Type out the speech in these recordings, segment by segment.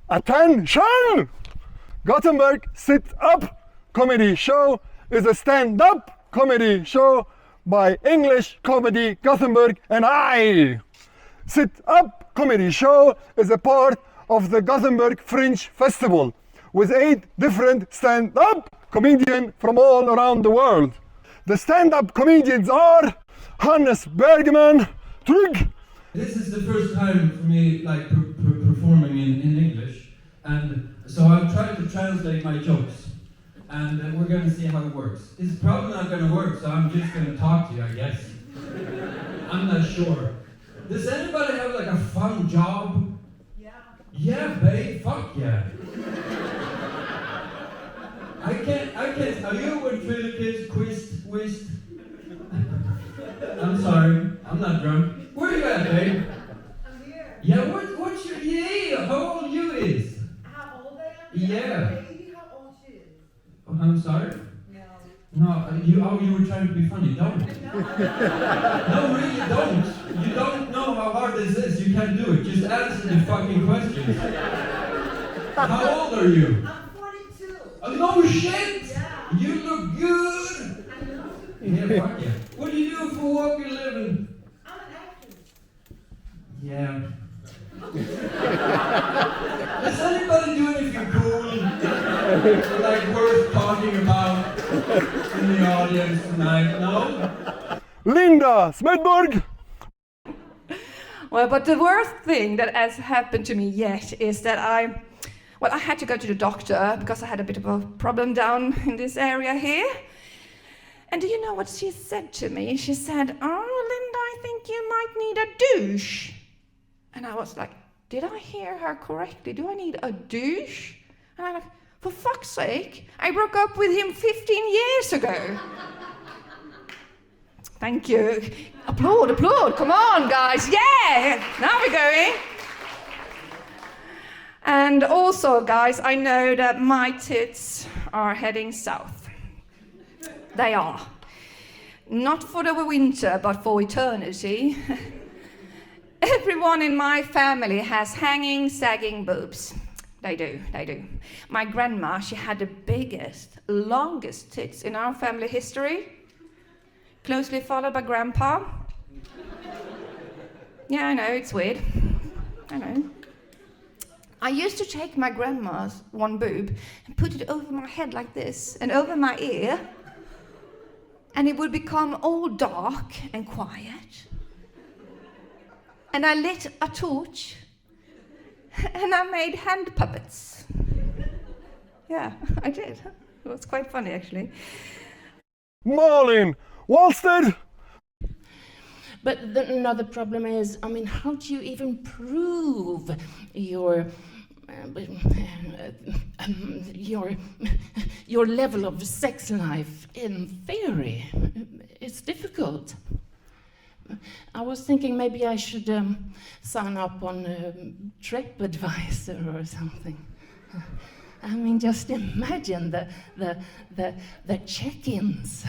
Attention! Gothenburg Sit Up Comedy Show is a stand-up comedy show by English Comedy Gothenburg and I. Sit Up Comedy Show is a part of the Gothenburg Fringe Festival with 8 different stand-up comedians from all around the world. The stand-up comedians are Hannes Bergman, Trygg. This is the first time for me like performing in English, and so I've tried to translate my jokes, and we're going to see how it works. It's probably not going to work, so I'm just going to talk to you, I guess. I'm not sure. Does anybody have like a fun job? Yeah. Yeah, babe, fuck yeah. I can't tell you what kids whist. I'm sorry, I'm not drunk. Where you at, babe? I'm here. Yeah, what's your, yeah, how old you is? How old I am? Yeah. Baby, how old she is? Oh, I'm sorry? No. No, you were trying to be funny, don't. No. No, really don't. You don't know how hard this is, you can't do it. Just answer the fucking questions. How old are you? I'm 42. Oh, no shit! Yeah. You look good! I know. Yeah, fuck yeah. What do you do for work and living? I'm an actress. Yeah. Does anybody do anything cool? Like worth talking about in the audience tonight? No? Linda Smedberg. Well, but the worst thing that has happened to me yet is that I had to go to the doctor because I had a bit of a problem down in this area here. And do you know what she said to me? She said, "Oh, Linda, I think you might need a douche." And I was like, did I hear her correctly? Do I need a douche? And I'm like, for fuck's sake, I broke up with him 15 years ago. Thank you. Applaud, come on, guys. Yeah, now we're going. And also, guys, I know that my tits are heading south. They are. Not for the winter, but for eternity. Everyone in my family has hanging, sagging boobs. They do. My grandma, she had the biggest, longest tits in our family history. Closely followed by Grandpa. Yeah, I know, it's weird. I know. I used to take my grandma's one boob and put it over my head like this and over my ear, and it would become all dark and quiet. And I lit a torch and I made hand puppets. Yeah, I did. It was quite funny, actually. Malin Wallstead. But another problem is, I mean, how do you even prove your level of sex life in theory? It's difficult. I was thinking maybe I should sign up on TripAdvisor or something. I mean, just imagine the check-ins,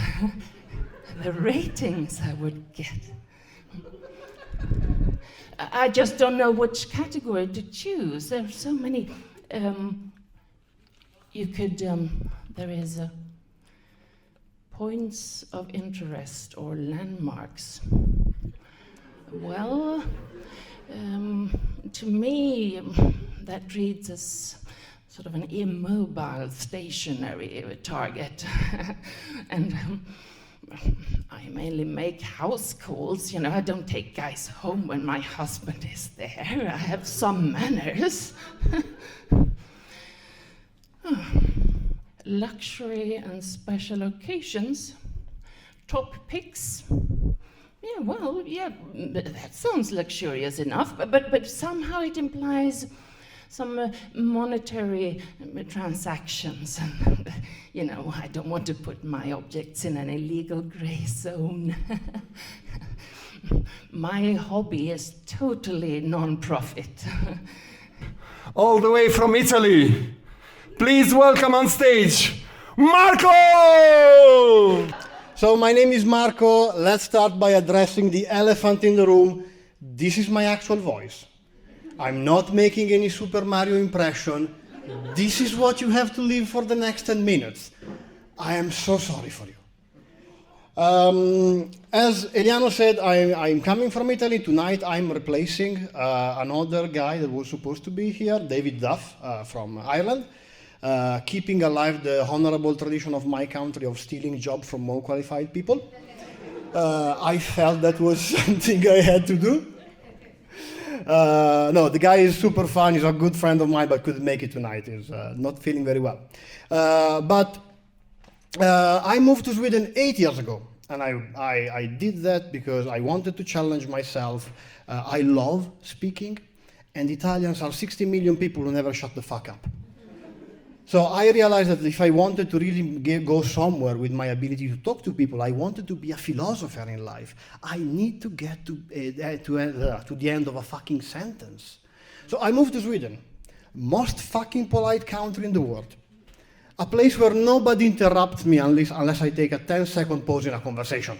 the ratings I would get. I just don't know which category to choose. There are so many. There is points of interest or landmarks. Well, to me, that reads as sort of an immobile, stationary target. And I mainly make house calls, you know, I don't take guys home when my husband is there. I have some manners. Luxury and special occasions, top picks. Yeah, well, yeah, that sounds luxurious enough, but somehow it implies some monetary transactions. And, you know, I don't want to put my objects in any legal gray zone. My hobby is totally non-profit. All the way from Italy. Please welcome on stage, Marco! So my name is Marco. Let's start by addressing the elephant in the room. This is my actual voice. I'm not making any Super Mario impression. This is what you have to live for the next 10 minutes. I am so sorry for you. As Eliano said, I'm coming from Italy. Tonight I'm replacing another guy that was supposed to be here, David Duff from Ireland, keeping alive the honorable tradition of my country of stealing jobs from more qualified people. I felt that was something I had to do. No, the guy is super fun. He's a good friend of mine, but couldn't make it tonight. He's not feeling very well. But I moved to Sweden 8 years ago, and I did that because I wanted to challenge myself. I love speaking, and Italians are 60 million people who never shut the fuck up. So I realized that if I wanted to really go somewhere with my ability to talk to people, I wanted to be a philosopher in life. I need to get to the end of a fucking sentence. So I moved to Sweden, most fucking polite country in the world. A place where nobody interrupts me unless I take a 10-second pause in a conversation.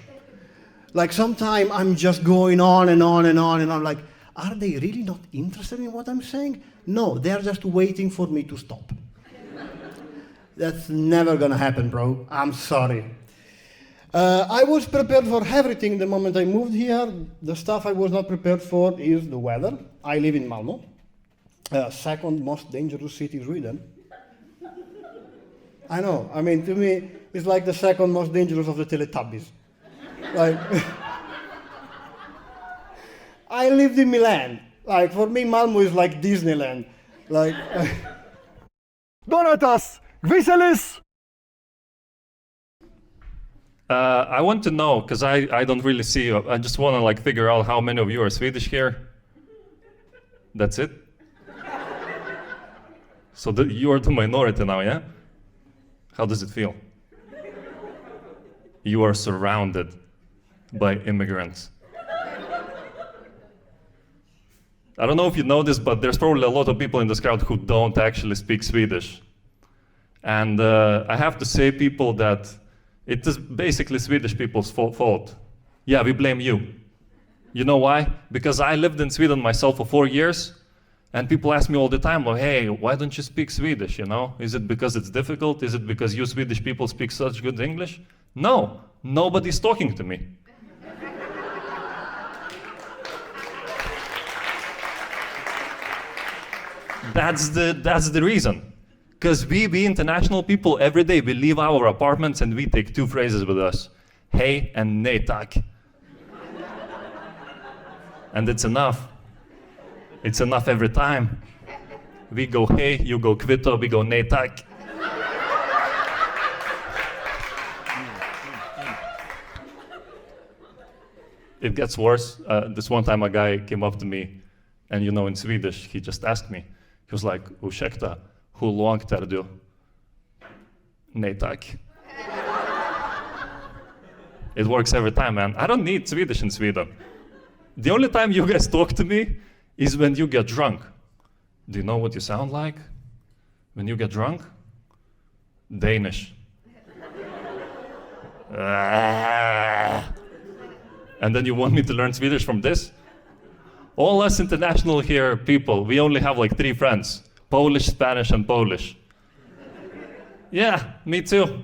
Like sometimes I'm just going on and on and on, and I'm like, are they really not interested in what I'm saying? No, they're just waiting for me to stop. That's never gonna happen, bro. I'm sorry. I was prepared for everything the moment I moved here. The stuff I was not prepared for is the weather. I live in Malmö, second most dangerous city in Sweden. I know, I mean, to me, it's like the second most dangerous of the Teletubbies. Like, I lived in Milan. Like, for me, Malmö is like Disneyland. Like, Donatas Gviselis! I want to know, because I don't really see you. I just want to like figure out how many of you are Swedish here. That's it? So you are the minority now, yeah? How does it feel? You are surrounded by immigrants. I don't know if you know this, but there's probably a lot of people in this crowd who don't actually speak Swedish. And I have to say, people, that it is basically Swedish people's fault. Yeah, we blame you. You know why? Because I lived in Sweden myself for 4 years, and people ask me all the time, well, hey, why don't you speak Swedish, you know? Is it because it's difficult? Is it because you Swedish people speak such good English? No, nobody's talking to me. That's the reason. Because we international people, every day we leave our apartments and we take 2 phrases with us. Hey and nej tack. And it's enough. It's enough every time. We go hey, you go kvitto, we go nej tack. It gets worse. This one time a guy came up to me, and you know, in Swedish, he just asked me. He was like, ursäkta, hur långt är du? Nej tack. It works every time, man. I don't need Swedish in Sweden. The only time you guys talk to me is when you get drunk. Do you know what you sound like when you get drunk? Danish. And then you want me to learn Swedish from this? All us international here people, we only have like 3 friends. Polish, Spanish, and Polish. Yeah, me too.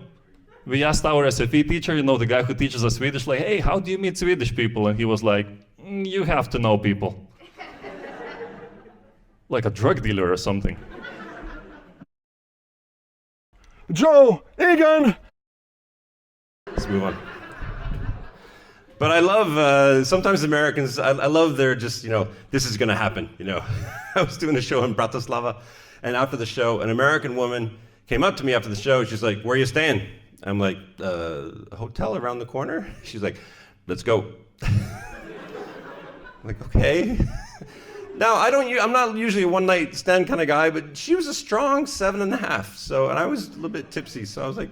We asked our SFE teacher, you know, the guy who teaches us Swedish, like, hey, how do you meet Swedish people? And he was like, you have to know people. Like a drug dealer or something. Joe Egan! Let's move on. But I love, sometimes Americans, I love their just, you know, this is gonna happen, you know. I was doing a show in Bratislava, and after the show, an American woman came up to me after the show. She's like, where are you staying? I'm like, a hotel around the corner? She's like, let's go. I'm like, okay. Now, I'm not usually a one-night stand kind of guy, but she was a strong 7.5, so, and I was a little bit tipsy, so I was like,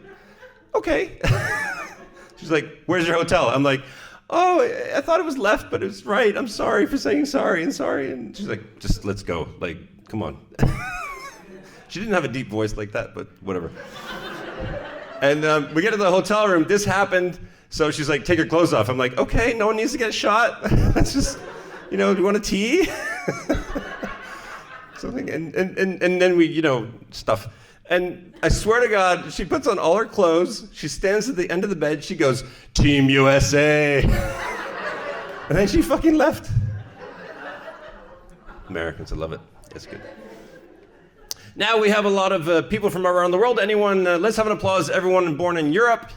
okay. She's like, where's your hotel? I'm like, oh, I thought it was left, but it's right. I'm sorry for saying sorry and sorry. And she's like, just let's go. Like, come on. She didn't have a deep voice like that, but whatever. And we get to the hotel room. This happened. So she's like, take your clothes off. I'm like, okay, no one needs to get shot. Let's just, you know, do you want a tea? something, and then we, you know, stuff. And I swear to God, she puts on all her clothes, she stands at the end of the bed, she goes, Team USA. And then she fucking left. Americans, I love it. It's good. Now we have a lot of people from around the world. Anyone, let's have an applause, everyone born in Europe.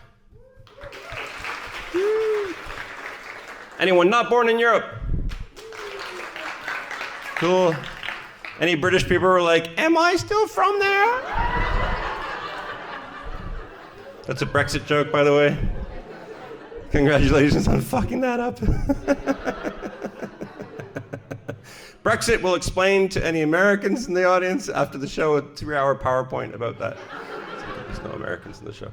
Anyone not born in Europe? Cool. Any British people were like, am I still from there? That's a Brexit joke, by the way. Congratulations on fucking that up. Brexit will explain to any Americans in the audience after the show a 3-hour PowerPoint about that. There's no Americans in the show.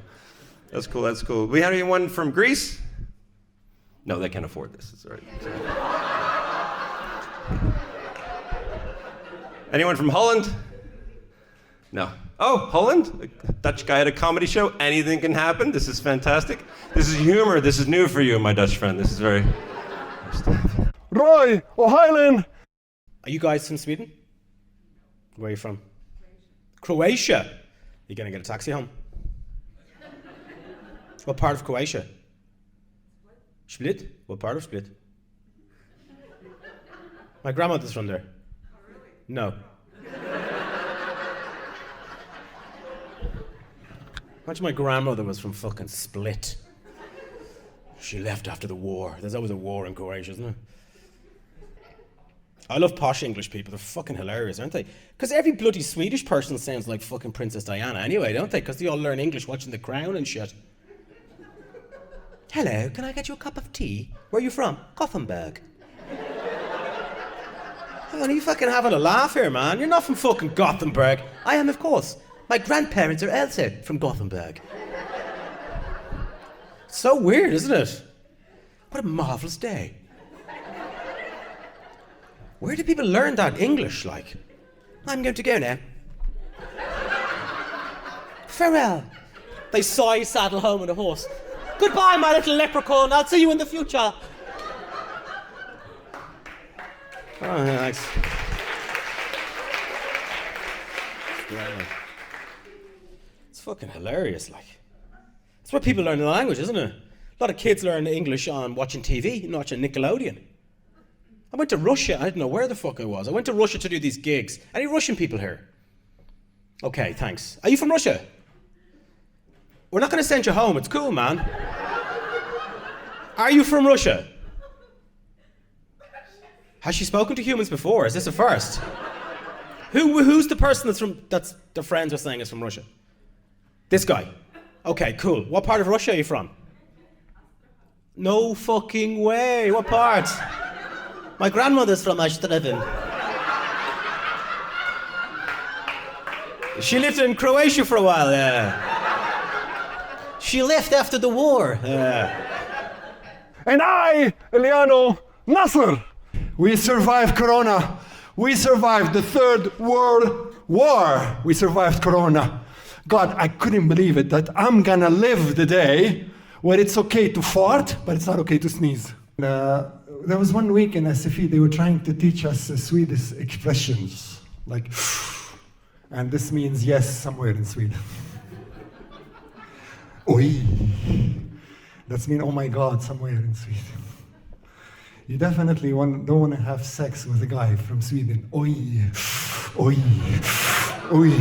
That's cool, that's cool. We have anyone from Greece? No, they can't afford this, it's all right. Anyone from Holland? No. Oh, Holland? A Dutch guy at a comedy show. Anything can happen. This is fantastic. This is humor. This is new for you, my Dutch friend. This is very... Roy O'Highland. Are you guys from Sweden? Where are you from? Croatia. You're gonna get a taxi home? What part of Croatia? Split? What part of Split? My grandmother's from there. No. Imagine my grandmother was from fucking Split. She left after the war. There's always a war in Croatia, isn't there? I love posh English people. They're fucking hilarious, aren't they? Because every bloody Swedish person sounds like fucking Princess Diana anyway, don't they? Because they all learn English watching The Crown and shit. Hello, can I get you a cup of tea? Where are you from? Gothenburg. Hang on, are you fucking having a laugh here, man? You're not from fucking Gothenburg. I am, of course. My grandparents are also from Gothenburg. So weird, isn't it? What a marvellous day. Where do people learn that English, like? I'm going to go now. Farewell. They sigh, saddle home on a horse. Goodbye, my little leprechaun. I'll see you in the future. Oh, thanks. It's fucking hilarious, like. That's where people learn the language, isn't it? A lot of kids learn English on watching TV, not watching Nickelodeon. I went to Russia, I didn't know where the fuck I was. I went to Russia to do these gigs. Any Russian people here? Okay, thanks. Are you from Russia? We're not gonna send you home, it's cool, man. Are you from Russia? Has she spoken to humans before? Is this a first? Who's the person that's their friends are saying is from Russia? This guy. Okay, cool. What part of Russia are you from? No fucking way. What part? My grandmother's from Ashtraven. She lived in Croatia for a while, yeah. She left after the war. And I, Eliano Nasser. We survived Corona. We survived the Third World War. We survived Corona. God, I couldn't believe it that I'm gonna live the day where it's okay to fart, but it's not okay to sneeze. There was one week in SFE, they were trying to teach us Swedish expressions, like, and this means yes somewhere in Sweden. Oi. That's mean, oh my God, somewhere in Sweden. You definitely don't want to have sex with a guy from Sweden. Oi, oi, oi.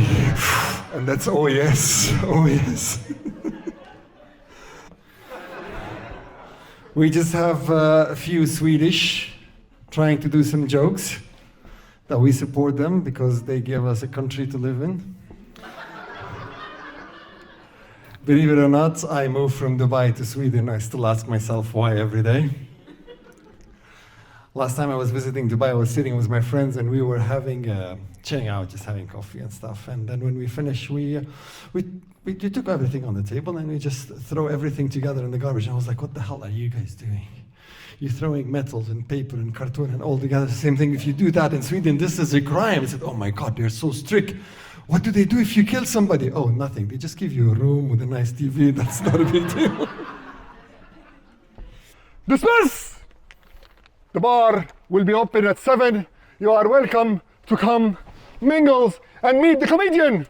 And that's oh yes, oh yes. We just have a few Swedish trying to do some jokes that we support them because they give us a country to live in. Believe it or not, I moved from Dubai to Sweden. I still ask myself why every day. Last time I was visiting Dubai, I was sitting with my friends and we were chilling out, just having coffee and stuff. And then when we finished, we took everything on the table and we just throw everything together in the garbage. And I was like, what the hell are you guys doing? You're throwing metals and paper and cartoon and all together. Same thing, if you do that in Sweden, this is a crime. I said, oh my God, they're so strict. What do they do if you kill somebody? Oh, nothing. They just give you a room with a nice TV. That's not a big deal. Dismiss! The bar will be open at 7. You are welcome to come mingles, and meet the comedian.